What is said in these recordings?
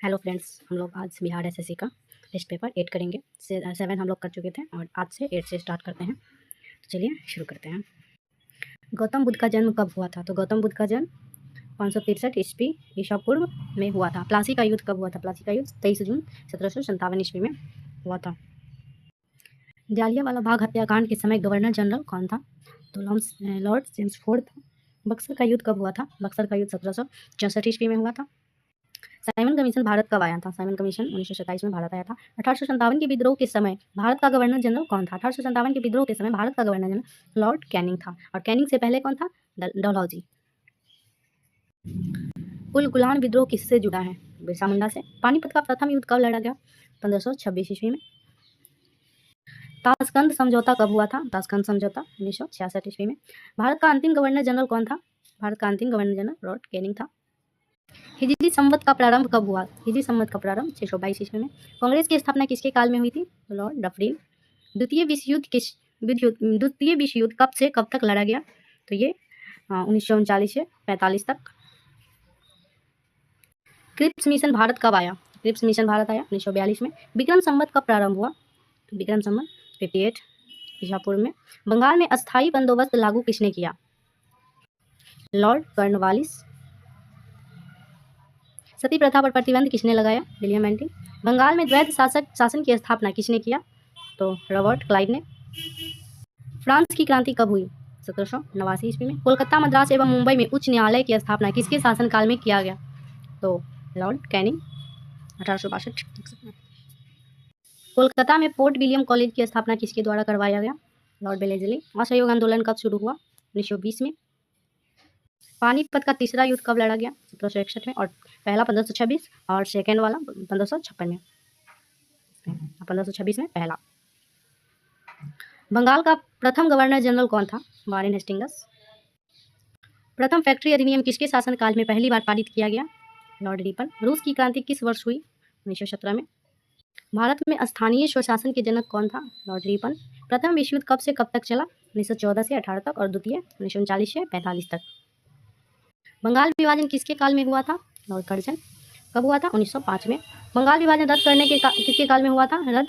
Hello friends, हम लोग आज बिहार एसएससी का टेस्ट पेपर 8 करेंगे। 7 हम लोग कर चुके थे और आज से 8 से स्टार्ट करते हैं। तो चलिए शुरू करते हैं। गौतम बुद्ध का जन्म कब हुआ था? तो गौतम बुद्ध का जन्म 563 ईस्वी ईसा पूर्व में हुआ था। प्लासी का युद्ध कब हुआ था? प्लासी का युद्ध 23 जून 1757 ईस्वी में हुआ था। जालियांवाला बाग हत्याकांड के समय गवर्नर जनरल कौन था? तो लॉर्ड चेम्सफोर्ड था। बक्सर का युद्ध कब हुआ था? बक्सर का युद्ध 1764 ईस्वी में हुआ था। साइमन कमीशन भारत कब आया था? साइमन कमीशन 1927 में भारत आया था। 1857 के विद्रोह के समय भारत का गवर्नर जनरल कौन था? 1857 के विद्रोह के समय भारत का गवर्नर जनरल लॉर्ड कैनिंग था। और कैनिंग से पहले कौन था? डलहौजी। उल गुलान विद्रोह किससे जुड़ा है? बिरसा मुंडा से। पानीपत का प्रथम युद्ध कब लड़ा गया? 1526 ईस्वी में। ताशकंद समझौता कब हुआ था? ताशकंद समझौता 1966 ईस्वी में। भारत का अंतिम गवर्नर जनरल कौन था? भारत का अंतिम गवर्नर जनरल लॉर्ड कैनिंग था। हिजरी संवत का प्रारंभ कब हुआ? हिजरी संवत का प्रारंभ 622 ईस्वी में। कांग्रेस की स्थापना किसके काल में हुई थी? Lord Dufferin. द्वितीय विश्व युद्ध कब से कब तक लड़ा गया? तो ये 1939 से 45 तक। क्रिप्स मिशन भारत कब आया? क्रिप्स मिशन भारत आया 1942 में। विक्रम संवत कब प्रारंभ हुआ? विक्रम संवत 58 ईसा पूर्व में। बंगाल में अस्थायी बंदोबस्त लागू किसने किया? Lord Cornwallis. सती प्रथा पर प्रतिबंध किसने लगाया? William Bentinck. बंगाल में द्वैध शासन की स्थापना किसने किया? तो रॉबर्ट क्लाइव ने। फ्रांस की क्रांति कब हुई? 1789 ईस्वी में। कोलकाता, मद्रास एवं मुंबई में उच्च न्यायालय की स्थापना किसके शासनकाल में किया गया? तो लॉर्ड कैनिंग 1862। कोलकाता में पोर्ट विलियम कॉलेज की स्थापना किसके द्वारा करवाया गया? लॉर्ड बेलेजली। असहयोग आंदोलन कब शुरू हुआ? 1920 में। पानीपत का तीसरा युद्ध कब लड़ा गया? 1761 में। और पहला 1526 और सेकेंड वाला 1556 में। 1526 में पहला। बंगाल का प्रथम गवर्नर जनरल कौन था? Warren Hastings. प्रथम फैक्ट्री अधिनियम किसके शासनकाल में पहली बार पारित किया गया? Lord Ripon. रूस की क्रांति किस वर्ष हुई? 1917 में। भारत में स्थानीय स्वशासन के जनक कौन था? Lord Ripon. प्रथम विश्व युद्ध कब से कब तक चला? 1914 से 18 तक और द्वितीय 1939 से 45 तक। बंगाल विभाजन किसके काल में हुआ था? Lord Curzon. कब हुआ था? 1905 में। बंगाल विभाजन रद्द करने के किसके काल में हुआ था? रद्द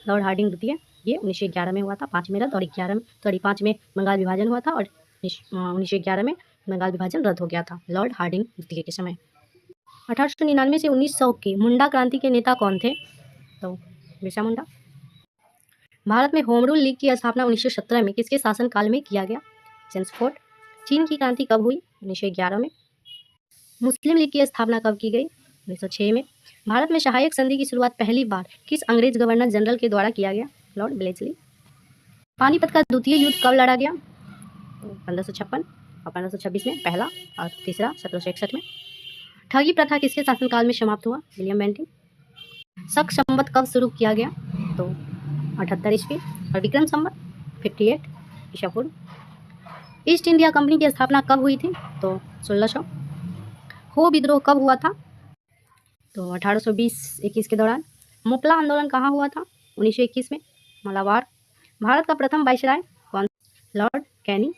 लॉर्ड हार्डिंग द्वितीय। ये 1911 में हुआ था। 5 में रद्द और 5 में बंगाल विभाजन हुआ था और 1911 में बंगाल विभाजन रद्द हो गया था लॉर्ड हार्डिंग द्वितीय के समय। 1899 से 1900 के मुंडा क्रांति के नेता कौन थे? तो बिरसा मुंडा। भारत में होम रूल लीग की स्थापना 1917 में किसके शासनकाल में किया गया? चेम्सफोर्ड। चीन की क्रांति कब हुई? 1911 में। मुस्लिम लीग की स्थापना कब की गई? 1906 में। भारत में सहायक संधि की शुरुआत पहली बार किस अंग्रेज गवर्नर जनरल के द्वारा किया गया? लॉर्ड बेलेजली। पानीपत का द्वितीय युद्ध कब लड़ा गया? 1556 और 1526 में पहला और तीसरा 1761 में। ठगी प्रथा किसके शासनकाल में समाप्त हुआ? William Bentinck. शक संवत कब शुरू किया गया? तो 78 ईस्वी। और विक्रम संवत 58 ईसा पूर्व। ईस्ट इंडिया कंपनी की स्थापना कब हुई थी? तो 1600। हो विद्रोह कब हुआ था? तो 1820-21 के दौरान। मुपला आंदोलन कहाँ हुआ था? 1921 में मलाबार। भारत का प्रथम वाइसराय कौन? Lord Canning.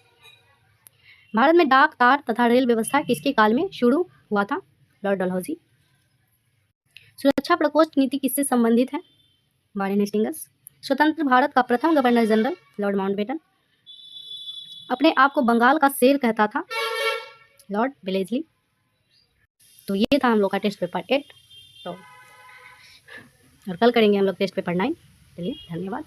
भारत में डाक, तार तथा रेल व्यवस्था किसके काल में शुरू हुआ था? लॉर्ड डलहौजी। सुरक्षा प्रकोष्ठ नीति किससे संबंधित है? Warren Hastings. स्वतंत्र भारत का प्रथम गवर्नर जनरल लॉर्ड माउंटबेटन। अपने आप को बंगाल का शेर कहता था? लॉर्ड बेलेजली। तो ये था हम लोग का टेस्ट पेपर 8। तो और कल करेंगे हम लोग टेस्ट पेपर 9। चलिए धन्यवाद।